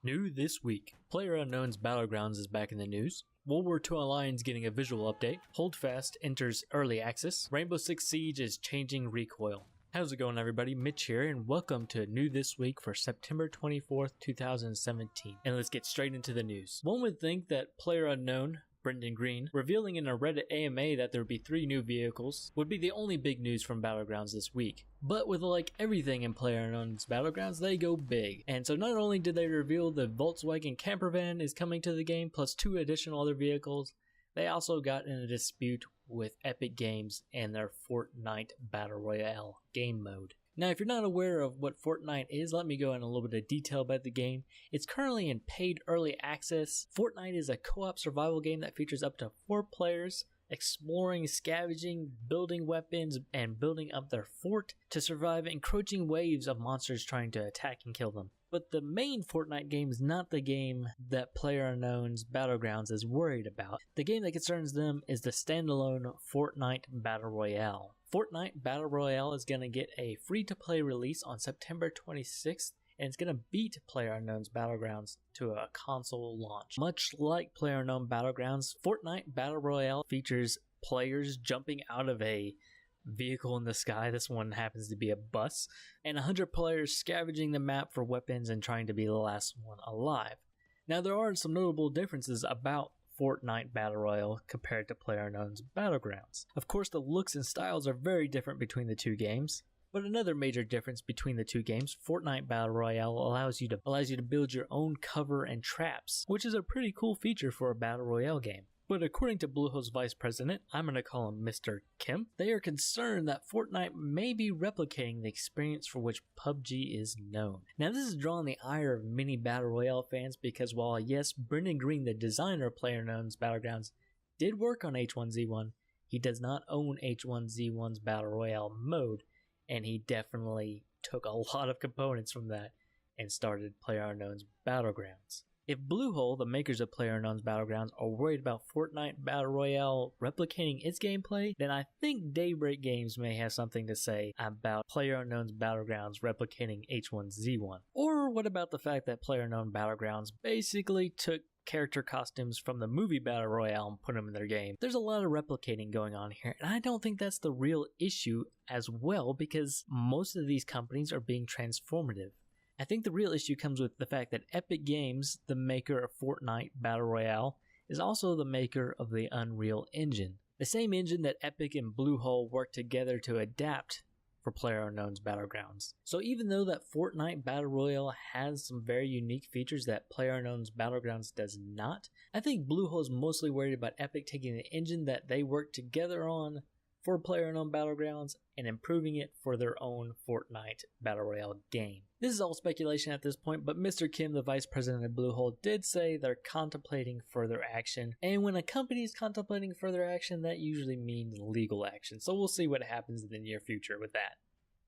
New this week, PlayerUnknown's Battlegrounds is back in the news. World War II Online's getting a visual update. Holdfast enters early access. Rainbow Six Siege is changing recoil. How's it going, everybody? Mitch here, and welcome to New This Week for September 24th, 2017. And let's get straight into the news. One would think that PlayerUnknown, Brendan Green, revealing in a Reddit AMA that there would be 3 new vehicles, would be the only big news from Battlegrounds this week. But with like everything in PlayerUnknown's Battlegrounds, they go big. And so not only did they reveal the Volkswagen camper van is coming to the game, plus 2 additional other vehicles, they also got in a dispute with Epic Games and their Fortnite Battle Royale game mode. Now, if you're not aware of what Fortnite is, let me go in a little bit of detail about the game. It's currently in paid early access. Fortnite is a co-op survival game that features up to 4 players exploring, scavenging, building weapons, and building up their fort to survive encroaching waves of monsters trying to attack and kill them. But the main Fortnite game is not the game that PlayerUnknown's Battlegrounds is worried about. The game that concerns them is the standalone Fortnite Battle Royale. Fortnite Battle Royale is going to get a free-to-play release on September 26th, and it's going to beat PlayerUnknown's Battlegrounds to a console launch. Much like PlayerUnknown Battlegrounds, Fortnite Battle Royale features players jumping out of a vehicle in the sky. This one happens to be a bus, and 100 players scavenging the map for weapons and trying to be the last one alive. Now, there are some notable differences about Fortnite Battle Royale compared to PlayerUnknown's Battlegrounds. Of course, the looks and styles are very different between the two games. But another major difference between the two games, Fortnite Battle Royale allows you to build your own cover and traps, which is a pretty cool feature for a Battle Royale game. But according to Bluehole's vice president, I'm going to call him Mr. Kim, they are concerned that Fortnite may be replicating the experience for which PUBG is known. Now, this has drawn the ire of many Battle Royale fans because while yes, Brendan Green, the designer of PlayerUnknown's Battlegrounds, did work on H1Z1, he does not own H1Z1's Battle Royale mode, and he definitely took a lot of components from that and started PlayerUnknown's Battlegrounds. If Bluehole, the makers of PlayerUnknown's Battlegrounds, are worried about Fortnite Battle Royale replicating its gameplay, then I think Daybreak Games may have something to say about PlayerUnknown's Battlegrounds replicating H1Z1. Or what about the fact that PlayerUnknown Battlegrounds basically took character costumes from the movie Battle Royale and put them in their game? There's a lot of replicating going on here, and I don't think that's the real issue as well, because most of these companies are being transformative. I think the real issue comes with the fact that Epic Games, the maker of Fortnite Battle Royale, is also the maker of the Unreal Engine. The same engine that Epic and Bluehole worked together to adapt for PlayerUnknown's Battlegrounds. So even though that Fortnite Battle Royale has some very unique features that PlayerUnknown's Battlegrounds does not, I think Bluehole is mostly worried about Epic taking the engine that they worked together on for PlayerUnknown Battlegrounds and improving it for their own Fortnite Battle Royale game. This is all speculation at this point, but Mr. Kim, the vice president of Bluehole, did say they're contemplating further action. And when a company is contemplating further action, that usually means legal action. So we'll see what happens in the near future with that.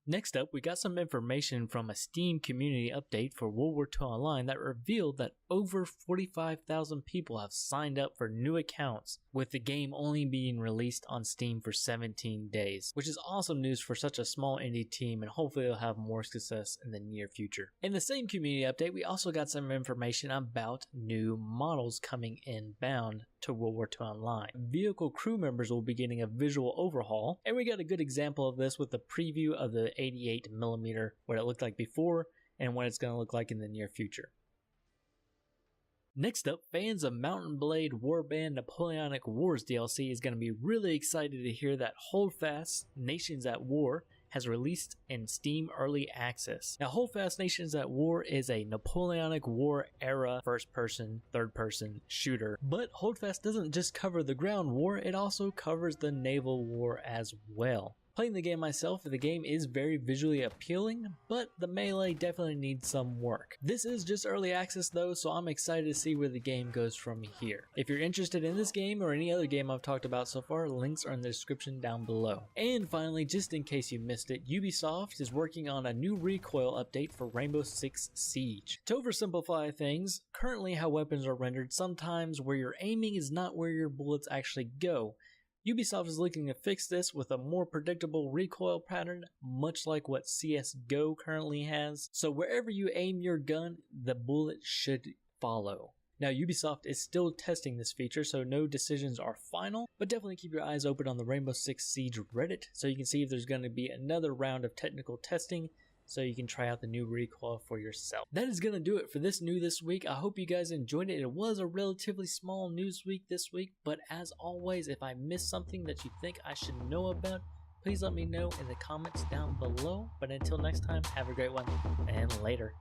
Next up, we got some information from a Steam community update for World War II Online that revealed that over 45,000 people have signed up for new accounts, with the game only being released on Steam for 17 days, which is awesome news for such a small indie team, and hopefully they'll have more success in the near future. In the same community update, we also got some information about new models coming inbound to World War II Online. Vehicle crew members will be getting a visual overhaul, and we got a good example of this with the preview of the 88mm, what it looked like before and what it's going to look like in the near future. Next up, fans of Mountain Blade Warband Napoleonic Wars DLC is going to be really excited to hear that Holdfast Nations at War has released in Steam Early Access. Now, Holdfast Nations at War is a Napoleonic War era first-person, third-person shooter, but Holdfast doesn't just cover the ground war, it also covers the naval war as well. Playing the game myself, the game is very visually appealing, but the melee definitely needs some work. This is just early access though, so I'm excited to see where the game goes from here. If you're interested in this game or any other game I've talked about so far, links are in the description down below. And finally, just in case you missed it, Ubisoft is working on a new recoil update for Rainbow Six Siege. To oversimplify things, currently how weapons are rendered, sometimes where you're aiming is not where your bullets actually go. Ubisoft is looking to fix this with a more predictable recoil pattern, much like what CSGO currently has. So wherever you aim your gun, the bullet should follow. Now Ubisoft is still testing this feature, so no decisions are final, but definitely keep your eyes open on the Rainbow Six Siege Reddit so you can see if there's going to be another round of technical testing so you can try out the new recoil for yourself. That is going to do it for this news this week. I hope you guys enjoyed it. It was a relatively small news week this week, but as always, if I missed something that you think I should know about, please let me know in the comments down below. But until next time, have a great one, and later.